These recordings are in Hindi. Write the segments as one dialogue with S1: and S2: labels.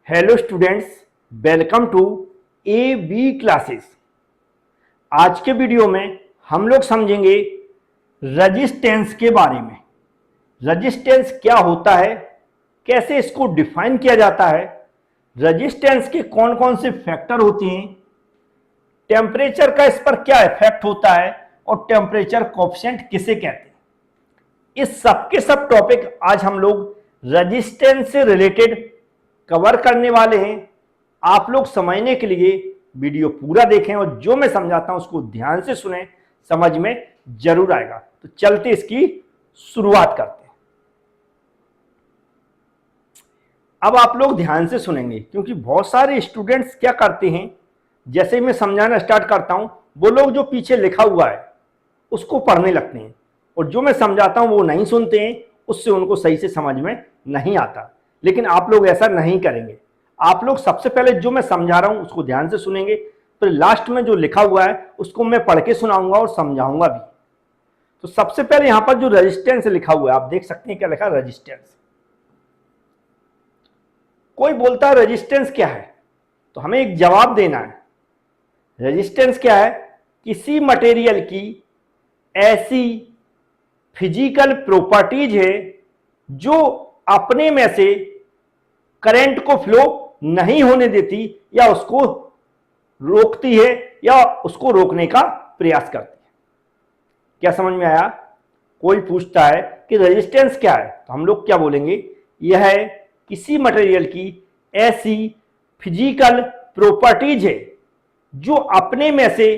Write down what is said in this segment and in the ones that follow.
S1: Hello students, welcome to A B classes. आज के वीडियो में हम लोग समझेंगे रेजिस्टेंस के बारे में। रेजिस्टेंस क्या होता है, कैसे इसको डिफाइन किया जाता है, रेजिस्टेंस के कौन कौन से फैक्टर होते हैं, टेम्परेचर का इस पर क्या इफेक्ट होता है और टेम्परेचर कोएफिशिएंट किसे कहते हैं। इस सब के सब टॉपिक आज हम लोग रेजिस्टेंस से रिलेटेड कवर करने वाले हैं। आप लोग समझने के लिए वीडियो पूरा देखें और जो मैं समझाता हूं उसको ध्यान से सुने, समझ में जरूर आएगा। तो चलते इसकी शुरुआत करते हैं। अब आप लोग ध्यान से सुनेंगे क्योंकि बहुत सारे स्टूडेंट्स क्या करते हैं, जैसे ही मैं समझाना स्टार्ट करता हूं वो लोग जो पीछे लिखा हुआ है उसको पढ़ने लगते हैं और जो मैं समझाता हूं वो नहीं सुनते हैं, उससे उनको सही से समझ में नहीं आता। लेकिन आप लोग ऐसा नहीं करेंगे। आप लोग सबसे पहले जो मैं समझा रहा हूं उसको ध्यान से सुनेंगे, फिर लास्ट में जो लिखा हुआ है उसको मैं पढ़ के सुनाऊंगा और समझाऊंगा भी। तो सबसे पहले यहां पर जो रेजिस्टेंस लिखा हुआ है आप देख सकते हैं, क्या लिखा है, रेजिस्टेंस। कोई बोलता है रेजिस्टेंस क्या है, तो हमें एक जवाब देना है। रेजिस्टेंस क्या है? किसी मटेरियल की ऐसी फिजिकल प्रॉपर्टीज है जो अपने में से करंट को फ्लो नहीं होने देती या उसको रोकती है या उसको रोकने का प्रयास करती है। क्या समझ में आया? कोई पूछता है कि रेजिस्टेंस क्या है, तो हम लोग क्या बोलेंगे, यह है किसी मटेरियल की ऐसी फिजिकल प्रॉपर्टीज है जो अपने में से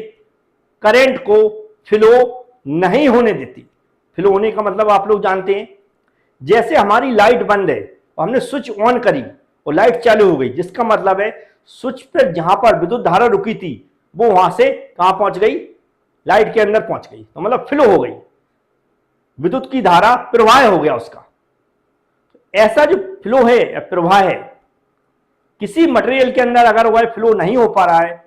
S1: करंट को फ्लो नहीं होने देती। फ्लो होने का मतलब आप लोग जानते हैं, जैसे हमारी लाइट बंद है और हमने स्विच ऑन करी और लाइट चालू हो गई, जिसका मतलब है स्विच पर जहां पर विद्युत धारा रुकी थी वो वहां से कहां पहुंच गई, लाइट के अंदर पहुंच गई, तो मतलब फ्लो हो गई, विद्युत की धारा प्रवाह हो गया उसका। ऐसा जो फ्लो है या प्रवाह है किसी मटेरियल के अंदर अगर वह फ्लो नहीं हो पा रहा है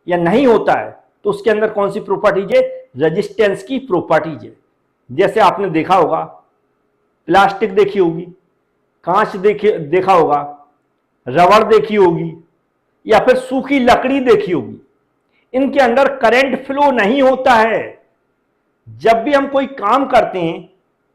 S1: या नहीं होता है तो उसके अंदर कौन सी प्रॉपर्टीज है? रेजिस्टेंस की प्रॉपर्टीज है। जैसे आपने देखा होगा, प्लास्टिक देखी होगी, कांच देखा होगा, रबड़ देखी होगी या फिर सूखी लकड़ी देखी होगी। इनके अंदर करंट फ्लो नहीं होता है। जब भी हम कोई काम करते हैं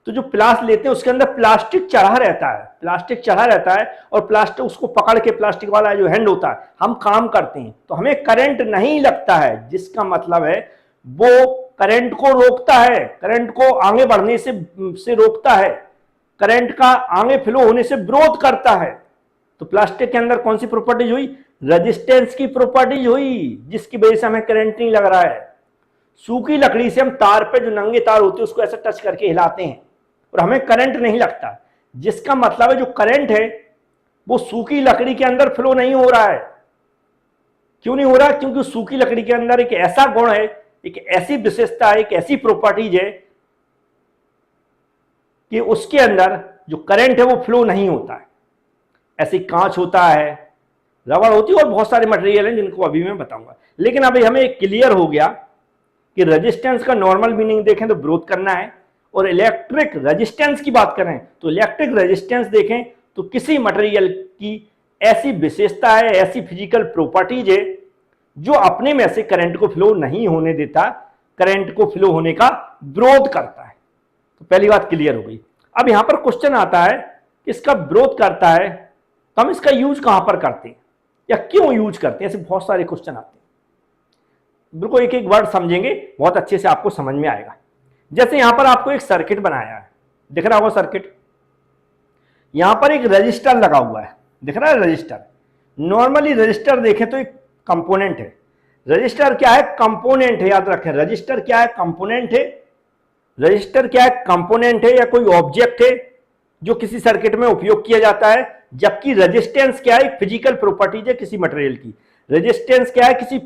S1: तो जो प्लास लेते हैं उसके अंदर प्लास्टिक चढ़ा रहता है, प्लास्टिक चढ़ा रहता है और प्लास्टिक उसको पकड़ के, प्लास्टिक वाला जो हैंड होता है, हम काम करते हैं तो हमें करंट नहीं लगता है, जिसका मतलब है वो करंट को रोकता है, करंट को आगे बढ़ने से रोकता है, करंट का आगे फ्लो होने से विरोध करता है। तो प्लास्टिक के अंदर कौन सी प्रॉपर्टीज हुई? रेजिस्टेंस की प्रॉपर्टीज हुई, जिसकी वजह से हमें करंट नहीं लग रहा है। सूखी लकड़ी से हम तार पे, जो नंगे तार होते हैं, उसको ऐसे टच करके हिलाते हैं और हमें करंट नहीं लगता, जिसका मतलब है जो करंट है वो सूखी लकड़ी के अंदर फ्लो नहीं हो रहा है। क्यों नहीं हो रहा? क्योंकि सूखी लकड़ी के अंदर एक ऐसा गुण है, एक ऐसी विशेषता है, एक ऐसी प्रॉपर्टीज है कि उसके अंदर जो करंट है वो फ्लो नहीं होता है। ऐसे कांच होता है, रबड़ होती है और बहुत सारे मटेरियल हैं जिनको अभी मैं बताऊंगा। लेकिन अभी हमें क्लियर हो गया कि रेजिस्टेंस का नॉर्मल मीनिंग देखें तो विरोध करना है, और इलेक्ट्रिक रेजिस्टेंस की बात करें तो इलेक्ट्रिक रेजिस्टेंस देखें तो किसी मटेरियल की ऐसी विशेषता है, ऐसी फिजिकल प्रॉपर्टीज है जो अपने में से करंट को फ्लो नहीं होने देता, करंट को फ्लो होने का विरोध करता है। तो पहली बात क्लियर हो गई। अब यहां पर क्वेश्चन आता है कि इसका विरोध करता है तो हम इसका यूज कहां पर करते हैं या क्यों यूज करते हैं? ऐसे बहुत सारे क्वेश्चन आते हैं। बिल्कुल एक एक वर्ड समझेंगे, बहुत अच्छे से आपको समझ में आएगा। जैसे यहां पर आपको एक सर्किट बनाया है, दिख रहा होगा सर्किट, यहां पर एक रजिस्टर लगा हुआ है, दिख रहा है रजिस्टर। नॉर्मली रजिस्टर देखें तो एक कंपोनेंट है। रजिस्टर क्या है? कंपोनेंट है, याद रखें। रजिस्टर क्या है? कंपोनेंट है। रजिस्टर क्या है? कंपोनेंट है या कोई ऑब्जेक्ट है जो किसी सर्किट में उपयोग किया जाता है। जबकि रेजिस्टेंस क्या है? फिजिकल प्रॉपर्टीज है किसी मटेरियल की। रेजिस्टेंस क्या है? किसी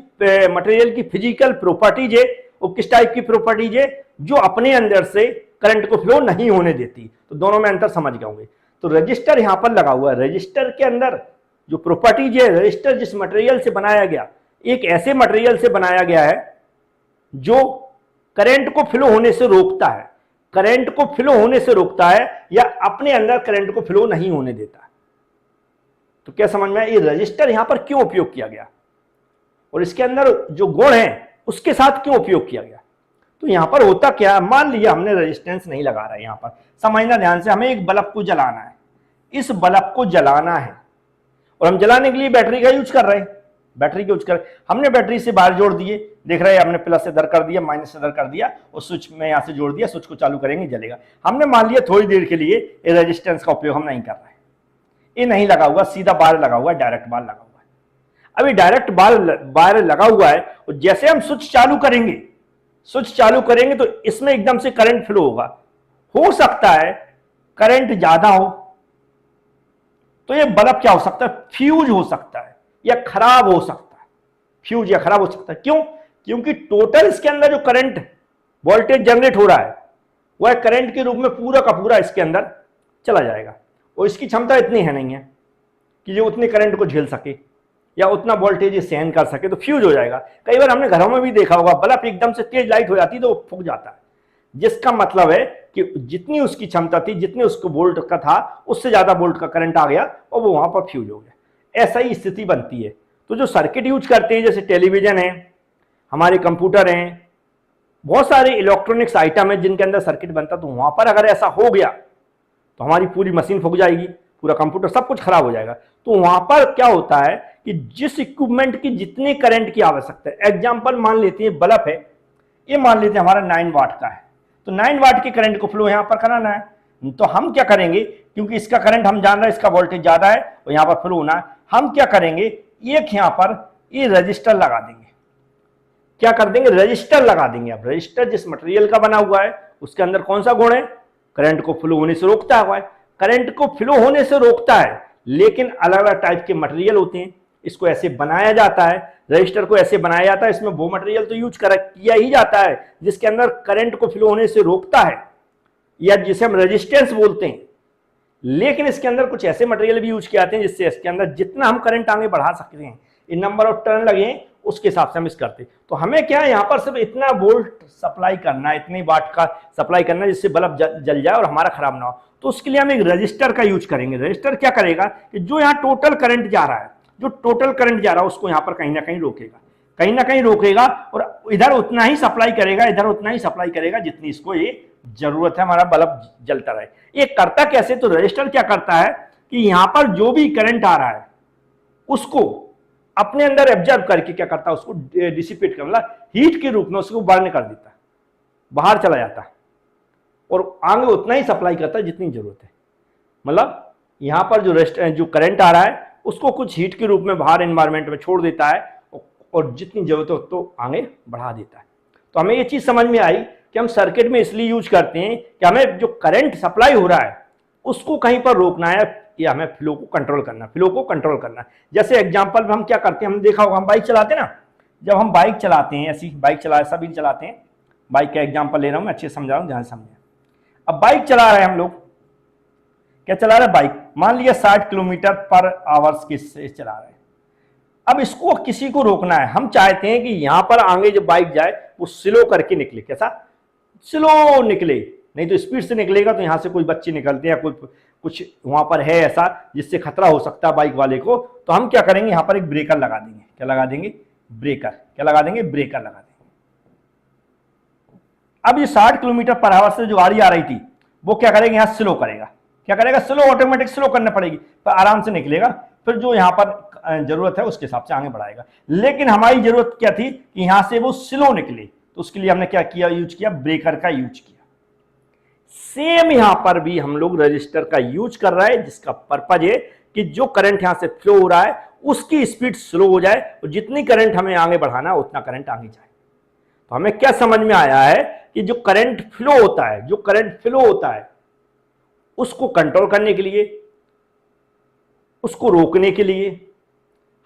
S1: मटेरियल की फिजिकल प्रॉपर्टीज है। वो किस टाइप की प्रॉपर्टीज है? जो अपने अंदर से करंट को फ्लो नहीं होने देती। तो दोनों में अंतर समझ गए होंगे। तो रजिस्टर यहां पर लगा हुआ है। रजिस्टर के अंदर जो प्रॉपर्टीज है, रजिस्टर जिस मटेरियल से बनाया गया, एक ऐसे मटेरियल से बनाया गया है जो करंट को फ्लो होने से रोकता है, करंट को फ्लो होने से रोकता है या अपने अंदर करंट को फ्लो नहीं होने देता। तो क्या समझ में आया ये रजिस्टर यहां पर क्यों उपयोग किया गया और इसके अंदर जो गुण है उसके साथ क्यों उपयोग किया गया। तो यहां पर होता क्या, मान लिया हमने रेजिस्टेंस नहीं लगा रहा है, यहां पर समझना ध्यान से, हमें एक बल्ब को जलाना है, इस बल्ब को जलाना है और हम जलाने के लिए बैटरी का यूज कर रहे हैं, बैटरी का यूज कर हमने बैटरी से बाहर जोड़ दिए, देख रहे हैं हमने प्लस से इधर कर दिया, माइनस से इधर कर दिया और स्विच में यहां से जोड़ दिया, स्विच को चालू करेंगे जलेगा। हमने मान लिया थोड़ी देर के लिए ये रेजिस्टेंस का उपयोग हम नहीं कर रहे हैं, ये नहीं लगा हुआ, सीधा बाहर लगा हुआ है, डायरेक्ट बाहर लगा हुआ है। अभी डायरेक्ट बाहर लगा हुआ है और जैसे हम स्विच चालू करेंगे तो इसमें एकदम से करंट फ्लो होगा। हो सकता है करंट ज्यादा हो तो ये बल्ब क्या हो सकता है, फ्यूज हो सकता है या खराब हो सकता है, फ्यूज या खराब हो सकता है। क्यों? क्योंकि टोटल इसके अंदर जो करंट वोल्टेज जनरेट हो रहा है वह करंट के रूप में पूरा का पूरा इसके अंदर चला जाएगा और इसकी क्षमता इतनी है नहीं है कि जो उतने करंट को झेल सके या उतना वोल्टेज सहन कर सके, तो फ्यूज हो जाएगा। कई बार हमने घरों में भी देखा होगा, बल्ब एकदम से तेज लाइट हो जाती है तो वो फूक जाता है, जिसका मतलब है कि जितनी उसकी क्षमता थी, जितने उसको वोल्ट का था, उससे ज्यादा वोल्ट का करंट आ गया और वो वहां पर फ्यूज हो गया। ऐसा ही स्थिति बनती है। तो जो सर्किट यूज करते हैं, जैसे टेलीविजन है, हमारे कंप्यूटर हैं, बहुत सारे इलेक्ट्रॉनिक्स आइटम है जिनके अंदर सर्किट बनता, तो वहां पर अगर ऐसा हो गया तो हमारी पूरी मशीन फूक जाएगी, पूरा कंप्यूटर सब कुछ खराब हो जाएगा। तो वहां पर क्या होता है कि जिस इक्विपमेंट की जितने करंट की आवश्यकता है, एग्जांपल मान लेते हैं बल्ब है, ये मान लेते हैं हमारा 9 वाट का है, तो 9 वाट के करंट को फ्लो यहां पर कराना है। तो हम क्या करेंगे, क्योंकि इसका करंट हम जान रहे हैं, इसका वोल्टेज ज्यादा है और यहां पर फ्लो होना है, हम क्या करेंगे, एक यहां पर ये रजिस्टर लगा देंगे। क्या कर देंगे, रजिस्टर लगा देंगे। अब रजिस्टर जिस मटेरियल का बना हुआ है उसके अंदर कौन सा गुण है, करंट को फ्लो होने से रोकता है। करंट को फ्लो होने से रोकता है, लेकिन अलग अलग टाइप के मटेरियल होते हैं, इसको ऐसे बनाया जाता है, रजिस्टर को ऐसे बनाया जाता है, इसमें वो मटेरियल तो यूज किया ही जाता है जिसके अंदर करंट को फ्लो होने से रोकता है या जिसे हम रेजिस्टेंस बोलते हैं। लेकिन इसके अंदर कुछ ऐसे मटेरियल भी यूज किए जाते हैं जिससे इसके अंदर जितना हम करंट आगे बढ़ा सकते हैं, इन नंबर ऑफ टर्न लगे हैं उसके हिसाब से हम इस करते हैं। तो हमें क्या है, यहां पर सिर्फ इतना वोल्ट सप्लाई करना है, इतनी वाट का सप्लाई करना है जिससे बल्ब जल जाए और हमारा खराब ना हो। तो उसके लिए हम एक रजिस्टर का यूज करेंगे। रजिस्टर क्या करेगा कि जो यहाँ टोटल करंट जा रहा है, जो टोटल करंट जा रहा है उसको यहाँ पर कहीं ना कहीं रोकेगा, कहीं ना कहीं रोकेगा और इधर उतना ही सप्लाई करेगा, इधर उतना ही सप्लाई करेगा जितनी इसको ये जरूरत है, हमारा बल्ब जलता रहे। ये करता कैसे, तो रजिस्टर क्या करता है कि यहां पर जो भी करंट आ रहा है उसको अपने अंदर एब्जॉर्ब करके क्या करता है, उसको डिसिपेट कर, मतलब हीट के रूप में उसको बर्न कर देता है, बाहर चला जाता है और आगे उतना ही सप्लाई करता है जितनी जरूरत है। मतलब यहां पर जो करंट आ रहा है उसको कुछ हीट के रूप में बाहर एनवायरमेंट में छोड़ देता है और जितनी जरूरत हो तो आगे बढ़ा देता है। तो हमें ये चीज समझ में आई कि हम सर्किट में इसलिए यूज करते हैं कि हमें जो करंट सप्लाई हो रहा है उसको कहीं पर रोकना है या हमें फ्लो को कंट्रोल करना है। जैसे एग्जांपल में हम क्या करते हैं, हम देखा होगा, हम बाइक चलाते हैं ना, जब हम बाइक चलाते हैं, ऐसी बाइक सभी चलाते हैं, बाइक का एग्जांपल ले रहा हूं मैं, अच्छे समझा रहा हूं, ध्यान से समझें। अब बाइक चला रहे हैं हम लोग, क्या चला रहे हैं, बाइक मान लिया 60 किलोमीटर पर आवर्स के से चला रहे हैं। अब इसको किसी को रोकना है, हम चाहते हैं कि यहां पर आगे जो बाइक जाए वो स्लो करके निकले, कैसा स्लो निकले, नहीं तो स्पीड से निकलेगा तो यहां से कोई बच्चे निकलते हैं, कोई कुछ वहां पर है ऐसा जिससे खतरा हो सकता है बाइक वाले को, तो हम क्या करेंगे, यहां पर एक ब्रेकर लगा देंगे। क्या लगा देंगे, ब्रेकर। क्या लगा देंगे, ब्रेकर लगा देंगे। अब ये 60 किलोमीटर पर आवर से जो गाड़ी आ रही थी वो क्या करेगा, यहां स्लो करेगा। क्या करेगा, स्लो, ऑटोमेटिक स्लो करना पड़ेगी, पर आराम से निकलेगा, फिर जो यहां पर जरूरत है उसके हिसाब से आगे बढ़ाएगा। लेकिन हमारी जरूरत क्या थी कि यहां से वो स्लो निकले, तो उसके लिए हमने क्या किया, यूज किया, ब्रेकर का यूज किया। सेम यहां पर भी हम लोग रजिस्टर का यूज कर रहा है, जिसका पर्पज है कि जो करंट यहां से फ्लो हो रहा है उसकी स्पीड स्लो हो जाए और जितनी करंट हमें आगे बढ़ाना है उतना करंट आगे जाए। तो हमें क्या समझ में आया है कि जो करंट फ्लो होता है उसको कंट्रोल करने के लिए, उसको रोकने के लिए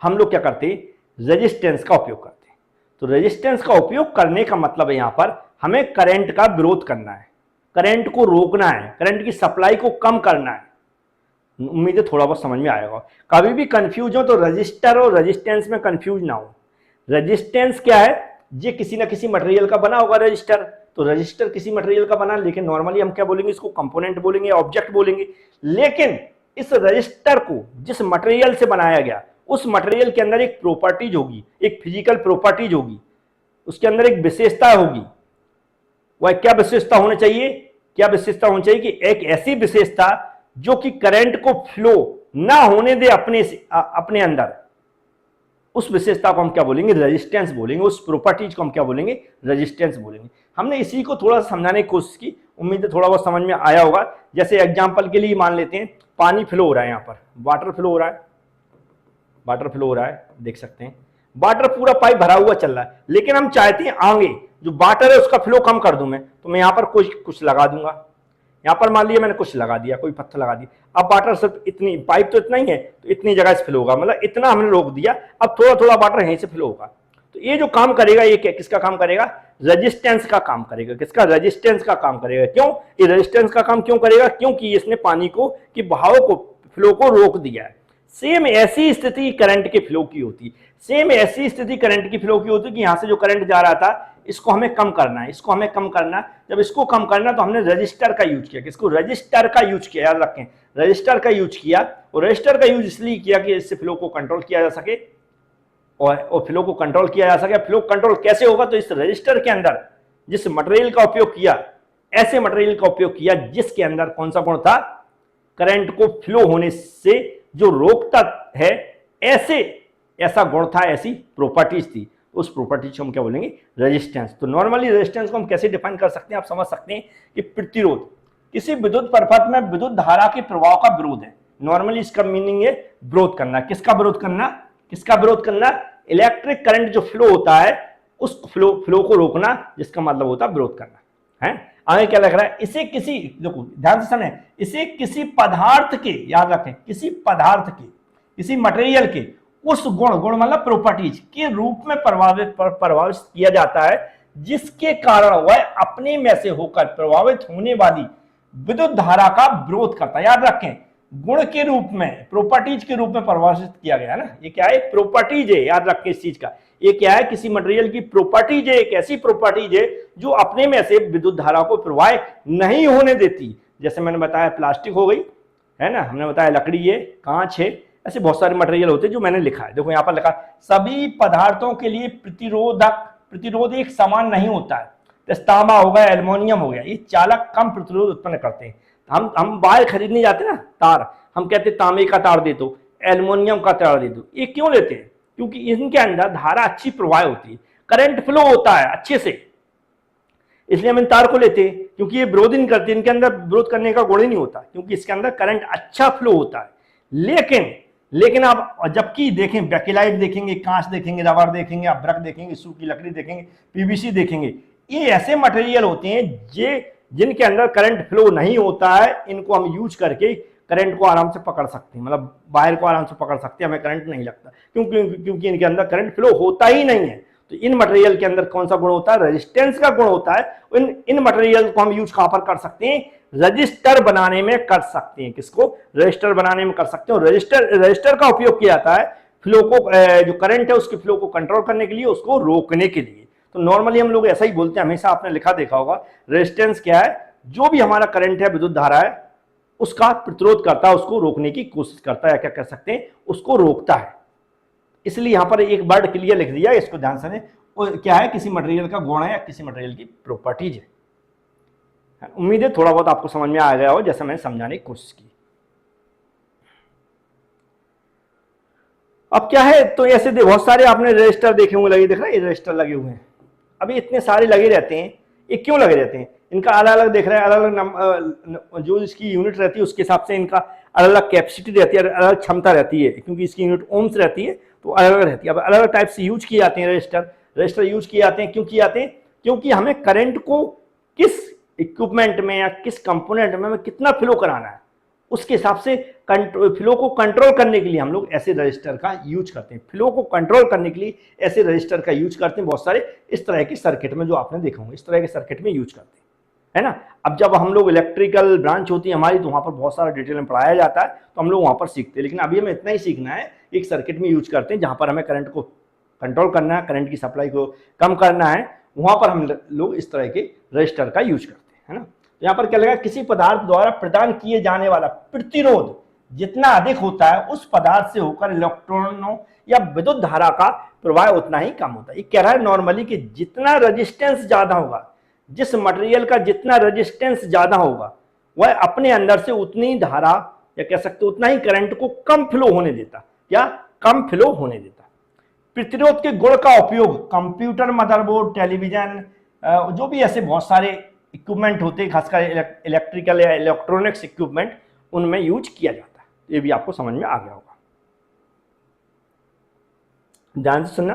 S1: हम लोग क्या करते हैं, रेजिस्टेंस का उपयोग करते हैं। तो रेजिस्टेंस का उपयोग करने का मतलब है यहां पर हमें करंट का विरोध करना है, करंट को रोकना है, करंट की सप्लाई को कम करना है। उम्मीद है थोड़ा बहुत समझ में आएगा। कभी भी कंफ्यूज हो तो रजिस्टर और रेजिस्टेंस में कंफ्यूज ना हो। रेजिस्टेंस क्या है, ये किसी ना किसी मटेरियल का बना होगा रजिस्टर, तो रजिस्टर किसी मटेरियल का बना, लेकिन नॉर्मली हम क्या बोलेंगे, इसको कंपोनेंट बोलेंगे, ऑब्जेक्ट बोलेंगे। लेकिन इस रजिस्टर को जिस मटेरियल से बनाया गया उस मटेरियल के अंदर एक प्रॉपर्टीज होगी, एक फिजिकल प्रॉपर्टीज होगी, उसके अंदर एक विशेषता होगी। वह क्या विशेषता होनी चाहिए? क्या विशेषता होनी चाहिए कि एक ऐसी विशेषता जो कि करंट को फ्लो ना होने दे अपने अंदर, उस विशेषता को हम क्या बोलेंगे? रेजिस्टेंस बोलेंगे। उस प्रॉपर्टीज को हम क्या बोलेंगे? रेजिस्टेंस बोलेंगे। हमने इसी को थोड़ा समझाने की कोशिश की, उम्मीद है थोड़ा बहुत समझ में आया होगा। जैसे एग्जांपल के लिए मान लेते हैं पानी फ्लो हो रहा है, यहाँ पर वाटर फ्लो हो रहा है, वाटर फ्लो हो रहा है, देख सकते हैं वाटर पूरा पाइप भरा हुआ चल रहा है, लेकिन हम चाहते हैं आगे जो वाटर है उसका फ्लो कम कर दूं मैं, तो मैं यहाँ पर कुछ लगा दूंगा। यहाँ पर मान लिया मैंने कुछ लगा दिया, कोई पत्थर लगा दिया, अब वाटर सिर्फ इतनी, पाइप तो इतना ही है तो इतनी जगह से फ्लो होगा, मतलब इतना हमने रोक दिया, अब थोड़ा थोड़ा वाटर यहीं से फ्लो होगा। तो ये जो काम करेगा ये किसका काम करेगा? रेजिस्टेंस का काम करेगा। किसका? रेजिस्टेंस का काम करेगा। क्यों ये रेजिस्टेंस का काम क्यों करेगा? क्योंकि इसने पानी को की बहाव को, फ्लो को रोक दिया है। सेम ऐसी स्थिति करंट के फ्लो की होती, सेम ऐसी स्थिति करंट की फ्लो की होती कि यहां से जो करंट जा रहा था इसको हमें कम करना है, इसको हमें कम करना है। जब इसको कम करना तो हमने रजिस्टर का यूज किया। किसको? रजिस्टर का यूज किया, याद रखें रजिस्टर का यूज किया। और रजिस्टर का यूज इसलिए किया कि इससे फ्लो को कंट्रोल किया जा सके और फ्लो को कंट्रोल किया जा सके। फ्लो कंट्रोल कैसे होगा? तो इस रजिस्टर के अंदर जिस मटेरियल का उपयोग किया, ऐसे मटेरियल का उपयोग किया जिसके अंदर कौन सा गुण था? करंट को फ्लो होने से जो रोकता है, ऐसा गुण था, ऐसी प्रॉपर्टीज थी। उस प्रॉपर्टीज को हम क्या बोलेंगे? रेजिस्टेंस। तो नॉर्मली रेजिस्टेंस को हम कैसे डिफाइन कर सकते हैं? आप समझ सकते हैं कि प्रतिरोध किसी विद्युत परिपथ में विद्युत धारा के प्रवाह का विरोध है। नॉर्मली इसका मीनिंग है विरोध करना। किसका विरोध करना? किसका विरोध करना? इलेक्ट्रिक करंट जो फ्लो होता है उस फ्लो को रोकना, जिसका मतलब होता है विरोध करना है। आगे क्या लग रहा है? इसे किसी, देखो ध्यान से समझें, इसे किसी पदार्थ के, याद रखें किसी पदार्थ के, किसी मटेरियल के उस गुण मतलब प्रॉपर्टीज के रूप में प्रभावित किया जाता है जिसके कारण वह अपने में से होकर प्रभावित होने वाली विद्युत धारा का विरोध करता है। याद रखें गुण के रूप में, प्रॉपर्टीज के रूप में परिभाषित किया गया ना। ये क्या है? प्रॉपर्टीज है, याद रखें इस चीज का। ये क्या है? किसी मटेरियल की प्रॉपर्टीज है, एक ऐसी प्रॉपर्टीज है जो अपने में से विद्युत धारा को प्रवाह नहीं होने देती। जैसे मैंने बताया प्लास्टिक हो गई है ना, हमने बताया लकड़ी है, कांच है, ऐसे बहुत सारे मटेरियल होते हैं जो मैंने लिखा है। देखो यहाँ पर लिखा सभी पदार्थों के लिए प्रतिरोध एक समान नहीं होता है। जैसे तांबा हो गया, एल्युमिनियम हो गया, ये चालक कम प्रतिरोध उत्पन्न करते हैं। हम बाहर खरीदने जाते हैं ना तार, हम कहते हैं तांबे का तार दे दो, एल्युमिनियम का तार दे दो। ये क्यों लेते हैं? क्योंकि इनके अंदर धारा अच्छी प्रवाह होती है, करंट फ्लो होता है अच्छे से, इसलिए हम इन तार को लेते हैं। क्योंकि ये विरोध नहीं करते, इनके अंदर विरोध करने का गुण ही नहीं होता, क्योंकि इसके अंदर करंट अच्छा फ्लो होता है। लेकिन आप जबकि देखें बैकेलाइट देखेंगे, कांच देखेंगे, रबर देखेंगे, अभ्रक देखेंगे, सूखी लकड़ी देखेंगे, पीवीसी देखेंगे, ये ऐसे मटेरियल होते हैं जिनके अंदर करंट फ्लो नहीं होता है। इनको हम यूज करके करंट को आराम से पकड़ सकते हैं, मतलब वायर को आराम से पकड़ सकते हैं, हमें करंट नहीं लगता। क्योंकि इनके अंदर करंट फ्लो होता ही नहीं है। तो इन मटेरियल के अंदर कौन सा गुण होता है? रेजिस्टेंस का गुण होता है। इन मटेरियल को हम यूज कहां पर कर सकते हैं? रजिस्टर बनाने में कर सकते हैं। किसको? रजिस्टर बनाने में कर सकते हैं। और रजिस्टर का उपयोग किया जाता है फ्लो को, जो करंट है उसके फ्लो को कंट्रोल करने के लिए, उसको रोकने के लिए। तो नॉर्मली हम लोग ऐसा ही बोलते हैं, हमेशा आपने लिखा देखा होगा। रेजिस्टेंस क्या है? जो भी हमारा करंट है, विद्युत धारा है, उसका प्रतिरोध करता है, उसको रोकने की कोशिश करता है, क्या कर सकते हैं? उसको रोकता है। इसलिए यहां पर एक वर्ड क्लियर लिख दिया, इसको ध्यान से दें। क्या है? किसी मटेरियल का गुण है या किसी मटेरियल की प्रॉपर्टीज है। उम्मीद है थोड़ा बहुत आपको समझ में आ गया हो, जैसे मैंने समझाने की कोशिश की। अब क्या है? तो ऐसे बहुत सारे आपने रजिस्टर देखे होंगे, लगे, देख रहे हैं ये रजिस्टर लगे हुए हैं। अभी इतने सारे लगे रहते हैं, ये क्यों लगे रहते हैं? इनका अलग अलग देख रहे हैं, अलग अलग जो इसकी यूनिट रहती है उसके हिसाब से इनका अलग अलग कैपेसिटी रहती है, अलग अलग क्षमता रहती है। क्योंकि इसकी यूनिट ओम्स रहती है तो अलग अलग रहती है। अब अलग अलग टाइप से यूज किए जाते हैं रजिस्टर यूज किए जाते हैं। क्यों किए जाते हैं? क्योंकि हमें करंट को किस इक्विपमेंट में या किस कंपोनेंट में कितना फ्लो कराना है, उसके हिसाब से फ्लो को कंट्रोल करने के लिए हम लोग ऐसे रजिस्टर का यूज करते हैं। फ्लो को कंट्रोल करने के लिए ऐसे रजिस्टर का यूज करते हैं बहुत सारे, इस तरह के सर्किट में, जो आपने देखा होगा इस तरह के सर्किट में यूज करते हैं, है ना। अब जब हम लोग इलेक्ट्रिकल ब्रांच होती है हमारी, तो वहां पर बहुत सारा डिटेल में पढ़ाया जाता है, तो हम लोग वहां पर सीखते हैं। लेकिन अभी हमें इतना ही सीखना है, एक सर्किट में यूज करते हैं जहां पर हमें करंट को कंट्रोल करना है, करंट की सप्लाई को कम करना है, वहां पर हम लोग इस तरह के रजिस्टर का यूज करते हैं, है ना। यहाँ पर क्या लगा? किसी पदार्थ द्वारा प्रदान किए जाने वाला प्रतिरोध जितना अधिक होता है उस पदार्थ से होकर इलेक्ट्रॉनों या विद्युत धारा का प्रवाह उतना ही कम होता है। ये कह रहा है नॉर्मली कि जितना रेजिस्टेंस ज्यादा होगा, जिस मटेरियल का जितना रेजिस्टेंस ज्यादा होगा, वह अपने अंदर से उतनी धारा या कह सकते उतना ही करंट को कम फ्लो होने देता, या कम फ्लो होने देता। प्रतिरोध के गुण का उपयोग कंप्यूटर, मदरबोर्ड, टेलीविजन, जो भी ऐसे बहुत सारे इक्विपमेंट होते हैं, खासकर इलेक्ट्रिकल या इलेक्ट्रॉनिक्स इक्विपमेंट, उनमें यूज किया जाता है। ये भी आपको समझ में आ गया होगा, ध्यान से सुनना।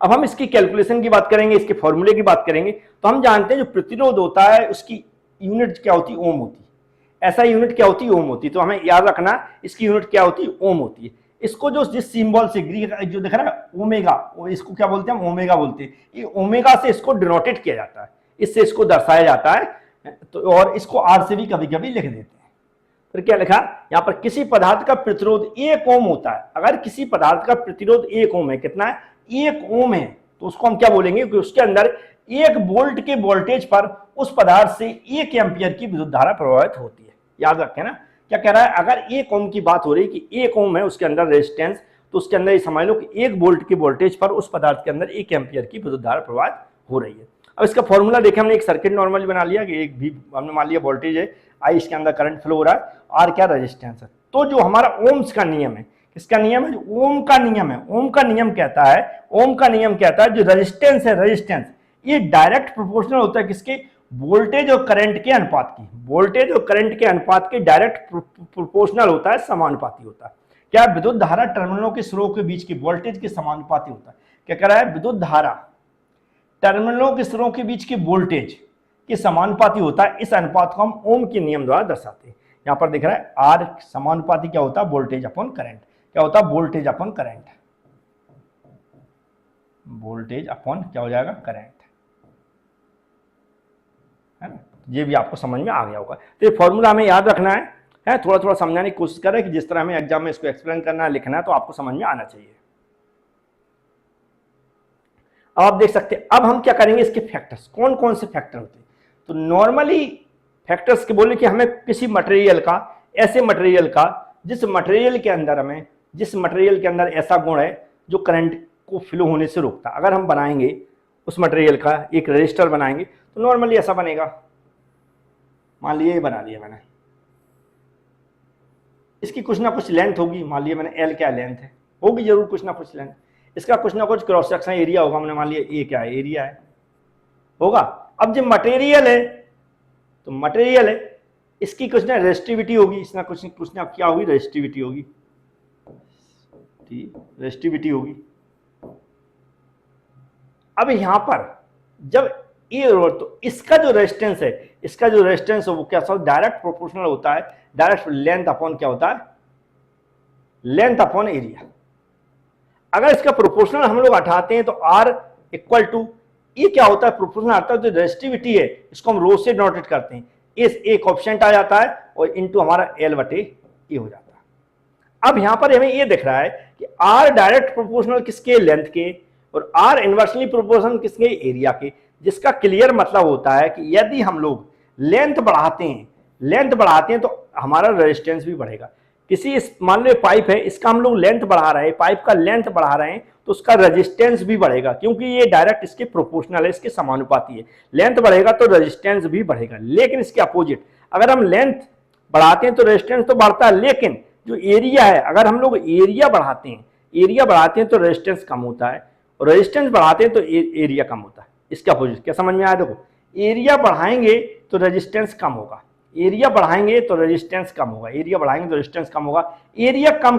S1: अब हम इसकी कैलकुलेशन की बात करेंगे, इसके फॉर्मूले की बात करेंगे। तो हम जानते हैं जो प्रतिरोध होता है उसकी यूनिट क्या होती है, ओम होती है। ऐसा यूनिट क्या होती है, ओम होती है। तो हमें याद रखना इसकी यूनिट क्या होती है, ओम होती है। इसको जो जिस सिंबल से ग्रीक जो दिख रहा है ओमेगा, इसको क्या बोलते हैं, हम ओमेगा बोलते हैं। ये ओमेगा से इसको डिनोटेट किया जाता है, इससे इसको दर्शाया जाता है। तो और इसको आर से भी कभी कभी लिख देते हैं। फिर क्या लिखा यहां पर, किसी पदार्थ का प्रतिरोध 1 ओम होता है। अगर किसी पदार्थ का प्रतिरोध 1 ओम है, कितना है, 1 ओम है, तो उसको हम क्या बोलेंगे कि उसके अंदर 1 वोल्ट के वोल्टेज पर उस पदार्थ से 1 एम्पियर की विद्युत धारा प्रवाहित होती है। याद रखें ना, क्या कह रहा है, अगर 1 ओम की बात हो रही कि 1 ओम है उसके अंदर रेजिस्टेंस, तो उसके अंदर ये समझ लो कि 1 वोल्ट के वोल्टेज पर उस पदार्थ के अंदर 1 एम्पियर की विद्युत धारा प्रवाहित हो रही है। अब इसका फॉर्मूला देखें, हमने एक सर्किट नॉर्मली बना लिया कि एक भी हमने मान लिया वोल्टेज है, आई इसके अंदर करंट फ्लो हो रहा है, आर क्या रेजिस्टेंस है। तो जो हमारा ओम्स का नियम है, किसका नियम है, जो ओम का नियम है, ओम का नियम कहता है, ओम का नियम कहता है जो रेजिस्टेंस है, रेजिस्टेंस ये डायरेक्ट प्रोपोर्शनल होता है किसके, वोल्टेज और करंट के अनुपात की। वोल्टेज और करंट के अनुपात के डायरेक्ट प्रोपोर्शनल होता है, समानुपाती होता है। क्या विद्युत धारा टर्मिनलों के स्रोत के बीच की वोल्टेज के समानुपाती होता है। क्या कह रहा है, विद्युत धारा टर्मिनलों के सिरों के बीच के वोल्टेज के समानुपाती होता है। इस अनुपात को हम ओम के नियम द्वारा दर्शाते हैं। यहां पर दिख रहा है आर समानुपाती क्या होता है, वोल्टेज अपॉन करंट। क्या होता है, voltage upon current, voltage upon क्या हो जाएगा, करंट, है ना। ये भी आपको समझ में आ गया होगा। तो ये फॉर्मूला हमें याद रखना है, थोड़ा थोड़ा समझाने की कोशिश करें कि जिस तरह हमें एग्जाम में इसको एक्सप्लेन करना है, लिखना है, तो आपको समझ में आना चाहिए। अब आप देख सकते हैं, अब हम क्या करेंगे, इसके फैक्टर्स कौन कौन से फैक्टर होते हैं। तो नॉर्मली फैक्टर्स के बोले कि हमें किसी मटेरियल का, ऐसे मटेरियल का जिस मटेरियल के अंदर ऐसा गुण है जो करंट को फ्लो होने से रोकता। अगर हम बनाएंगे उस मटेरियल का एक रजिस्टर बनाएंगे तो नॉर्मली ऐसा बनेगा। मान लीजिए बना लिया मैंने, इसकी कुछ ना कुछ लेंथ होगी, मान लिया मैंने एल क्या लेंथ है, होगी जरूर कुछ ना कुछ लेंथ, इसका कुछ ना कुछ क्रॉस सेक्शन एरिया होगा, हमने मान लिया ए क्या है, एरिया है, होगा। अब जब मटेरियल है तो मटेरियल है, इसकी कुछ ना रेजिस्टिविटी होगी, इसना कुछ ना क्या होगी, रेजिस्टिविटी होगी, रेजिस्टिविटी होगी। अब यहां पर जब ये तो इसका जो रेजिस्टेंस है, वो क्या सब डायरेक्ट प्रोपोर्शनल होता है, डायरेक्ट लेंथ अपॉन क्या होता है, लेंथ अपॉन एरिया। अगर इसका प्रोपोर्शनल हम लोग हटाते हैं तो आर इक्वल टू, ये क्या होता है, प्रोपोर्शनल आता है, जो रेजिस्टिविटी है इसको हम रो से डिनोटेट करते हैं, इस एक कोएफिशिएंट आ जाता है और इनटू हमारा एल बटे ए हो जाता है। अब यहां पर हमें ये दिख रहा है कि आर डायरेक्ट प्रोपोर्शनल किसके, लेंथ के, और आर इनवर्सली प्रोपोर्शनल किसके, एरिया के। जिसका क्लियर मतलब होता है कि यदि हम लोग लेंथ बढ़ाते हैं तो हमारा रेजिस्टेंस भी बढ़ेगा। किसी मान लो पाइप है, इसका हम लोग लेंथ बढ़ा रहे हैं, पाइप का लेंथ बढ़ा रहे हैं तो उसका रेजिस्टेंस भी बढ़ेगा, क्योंकि ये डायरेक्ट इसके प्रोपोर्शनल है, इसके समानुपाती है। लेंथ बढ़ेगा तो रेजिस्टेंस भी बढ़ेगा। लेकिन इसके अपोजिट, अगर हम लेंथ बढ़ाते हैं तो रेजिस्टेंस तो बढ़ता है, लेकिन जो एरिया है, अगर हम लोग एरिया बढ़ाते हैं तो रेजिस्टेंस कम होता है, और रेजिस्टेंस बढ़ाते हैं तो एरिया कम होता है। इसका अपोजिट क्या समझ में आया, देखो एरिया बढ़ाएंगे तो रेजिस्टेंस कम होगा, एरिया बढ़ाएंगे तो रेजिस्टेंस कम होगा, एरिया बढ़ाएंगे तो रेजिस्टेंस कम होगा, एरिया कम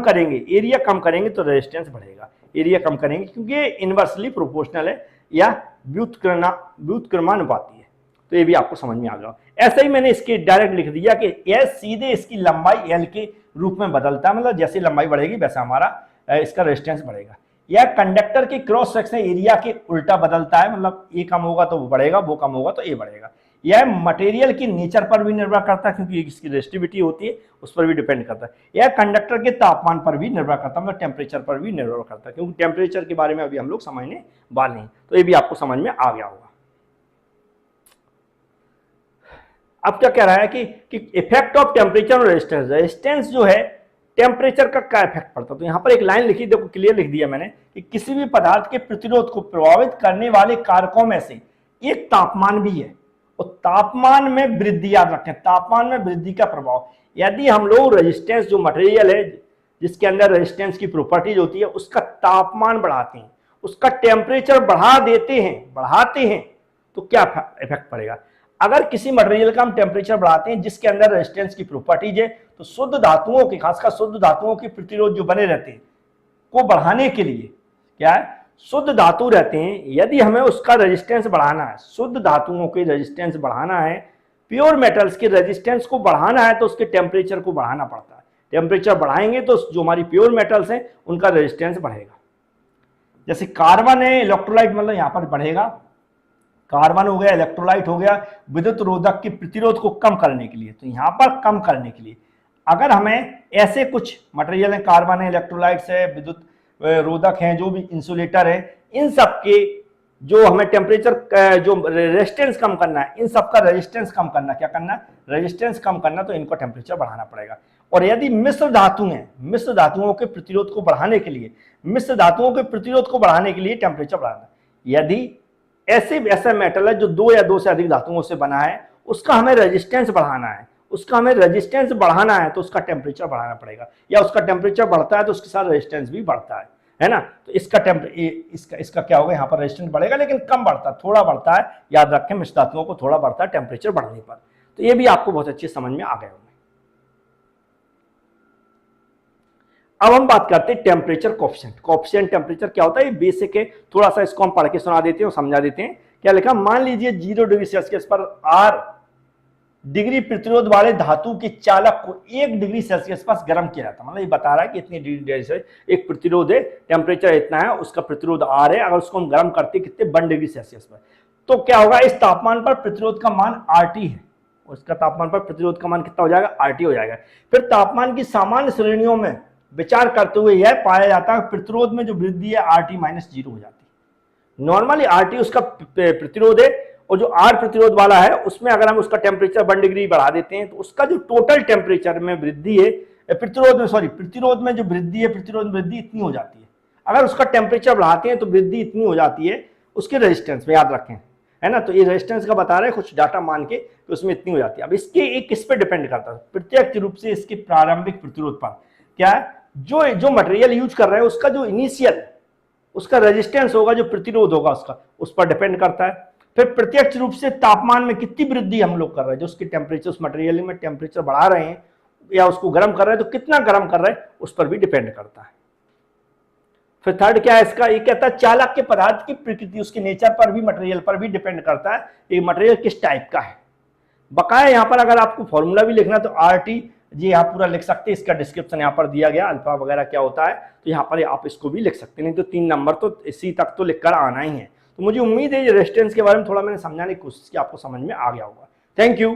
S1: करेंगे तो रेजिस्टेंस बढ़ेगा, एरिया कम करेंगे, क्योंकि ये इनवर्सली प्रोपोर्शनल है या व्युत्क्रमानुपाती है। तो ये भी आपको समझ में आ गया। ऐसा ही मैंने इसके डायरेक्ट लिख दिया कि एस सीधे इसकी लंबाई एल के रूप में बदलता है, मतलब जैसे लंबाई बढ़ेगी वैसा हमारा इसका रेजिस्टेंस बढ़ेगा। या कंडक्टर के क्रॉस सेक्शन एरिया के उल्टा बदलता है, मतलब ए कम होगा तो वो बढ़ेगा, वो कम होगा तो ए बढ़ेगा। यह मटेरियल की नेचर पर भी निर्भर करता है, क्योंकि इसकी रेजिस्टिविटी होती है, उस पर भी डिपेंड करता है। यह कंडक्टर के तापमान पर भी निर्भर करता है, मतलब टेम्परेचर पर भी निर्भर करता है, क्योंकि टेम्परेचर के बारे में अभी हम लोग समझने वाले हैं। तो ये भी आपको समझ में आ गया होगा। अब क्या कह रहा है कि इफेक्ट ऑफ टेम्परेचर और रेजिस्टेंस। रेजिस्टेंस जो है टेम्परेचर का क्या इफेक्ट पड़ता है। तो यहां पर एक लाइन लिखी, देखो क्लियर लिख दिया मैंने कि किसी भी पदार्थ के प्रतिरोध को प्रभावित करने वाले कारकों में से एक तापमान भी है, और तापमान में वृद्धि, याद रखें तापमान में वृद्धि का प्रभाव। यदि हम लोग रेजिस्टेंस, जो मटेरियल है जिसके अंदर रेजिस्टेंस की प्रॉपर्टीज होती है, उसका तापमान बढ़ाते हैं, उसका टेम्परेचर बढ़ाते हैं, तो क्या इफेक्ट पड़ेगा। अगर किसी मटेरियल का हम टेम्परेचर बढ़ाते हैं जिसके अंदर रेजिस्टेंस की प्रॉपर्टीज है, तो शुद्ध धातुओं के, खासकर शुद्ध धातुओं के प्रतिरोध जो बने रहते हैं को बढ़ाने के लिए क्या है, शुद्ध धातु रहते हैं, यदि हमें उसका रेजिस्टेंस बढ़ाना है, शुद्ध धातुओं के रेजिस्टेंस बढ़ाना है, प्योर मेटल्स के रेजिस्टेंस को बढ़ाना है, तो उसके टेम्परेचर को बढ़ाना पड़ता है। टेम्परेचर बढ़ाएंगे तो जो हमारी प्योर मेटल्स हैं उनका रेजिस्टेंस बढ़ेगा। जैसे कार्बन है, इलेक्ट्रोलाइट, मतलब यहां पर बढ़ेगा, कार्बन हो गया, इलेक्ट्रोलाइट हो गया, विद्युत रोधक के प्रतिरोध को कम करने के लिए। तो यहां पर कम करने के लिए अगर हमें ऐसे कुछ मटेरियल है, कार्बन है, इलेक्ट्रोलाइट्स है, विद्युत रोधक हैं, जो भी इंसुलेटर है, इन सब के जो हमें टेम्परेचर, जो रेजिस्टेंस कम करना है, इन सब का रेजिस्टेंस कम करना, क्या करना, रेजिस्टेंस कम करना, तो इनको टेम्परेचर बढ़ाना पड़ेगा। और यदि मिश्र धातु हैं, मिश्र धातुओं के प्रतिरोध को बढ़ाने के लिए, मिश्र धातुओं के प्रतिरोध को बढ़ाने के लिए टेम्परेचर बढ़ाना। यदि ऐसा मेटल है जो 2 या 2 से अधिक धातुओं से बना है, उसका हमें रेजिस्टेंस बढ़ाना है, उसका हमें रेजिस्टेंस बढ़ाना है, तो उसका टेम्परेचर बढ़ाना पड़ेगा, या उसका टेम्परेचर बढ़ता है तो उसके साथ रेजिस्टेंस भी बढ़ता है ना। तो इसका क्या होगा, यहाँ पर रेजिस्टेंस बढ़ेगा लेकिन कम बढ़ता है, थोड़ा बढ़ता है, याद रखें मिश्र धातुओं को थोड़ा बढ़ता है टेम्परेचर बढ़ने पर। तो ये भी आपको बहुत अच्छी समझ में आ गए होंगे। अब हम बात करते हैं टेम्परेचर कोएफिशिएंट। कोएफिशिएंट टेम्परेचर क्या होता है, ये बेसिक है, थोड़ा सा इसको हम पढ़ के सुना देते हैं और समझा देते हैं। क्या लिखा, मान लीजिए 0 डिग्री सेल्सियस पर R डिग्री प्रतिरोध वाले धातु के चालक को 1 डिग्री सेल्सियस पर गर्म किया जाता है। मतलब ये बता रहा है कि इतनी डिग्री से एक प्रतिरोध है, टेम्परेचर इतना है, उसका प्रतिरोध R है, अगर उसको हम गर्म करते कितने 1 डिग्री सेल्सियस पर, तो क्या होगा, इस तापमान पर प्रतिरोध का मान RT है, उसका तापमान पर प्रतिरोध का मान कितना हो जाएगा, RT हो जाएगा। फिर तापमान की सामान्य श्रेणियों में विचार करते हुए यह पाया जाता है प्रतिरोध में जो वृद्धि है RT माइनस 0 हो जाती है। नॉर्मली RT उसका प्रतिरोध है, और जो R प्रतिरोध वाला है उसमें अगर हम उसका टेम्परेचर 1 डिग्री बढ़ा देते हैं, तो उसका जो टोटल टेम्परेचर में वृद्धि है, प्रतिरोध में जो वृद्धि है, प्रतिरोध में वृद्धि इतनी हो जाती है। अगर उसका टेम्परेचर बढ़ाते हैं तो वृद्धि इतनी हो जाती है उसके रेजिस्टेंस में, याद रखें, है ना। तो ये रेजिस्टेंस का बता रहे हैं कुछ डाटा मान के, तो उसमें इतनी हो जाती है। अब इसके एक किस पे डिपेंड करता है, प्रत्यक्ष रूप से इसके प्रारंभिक प्रतिरोध पर। क्या है, जो मटेरियल यूज कर रहे हैं उसका जो इनिशियल उसका रेजिस्टेंस होगा, जो प्रतिरोध होगा उसका, उस पर डिपेंड करता है। फिर प्रत्यक्ष रूप से तापमान में कितनी वृद्धि हम लोग कर रहे हैं, जो उसके टेम्परेचर, उस मटेरियल में टेम्परेचर बढ़ा रहे हैं या उसको गर्म कर रहे हैं, तो कितना गर्म कर रहे हैं उस पर भी डिपेंड करता है। फिर थर्ड क्या है इसका, ये कहता है चालक के पदार्थ की प्रकृति, उसके नेचर पर भी, मटेरियल पर भी डिपेंड करता है, ये मटेरियल किस टाइप का है। बकाया यहाँ पर अगर आपको फॉर्मूला भी लिखना तो RT जी यहाँ पूरा लिख सकते हैं, इसका डिस्क्रिप्शन यहाँ पर दिया गया, अल्फा वगैरह क्या होता है, तो यहाँ पर आप इसको भी लिख सकते हैं। नहीं तो 3 नंबर तो इसी तक तो लिखकर आना ही है। तो मुझे उम्मीद है ये रेजिस्टेंस के बारे में थोड़ा मैंने समझाने की कोशिश की, आपको समझ में आ गया होगा। Thank you.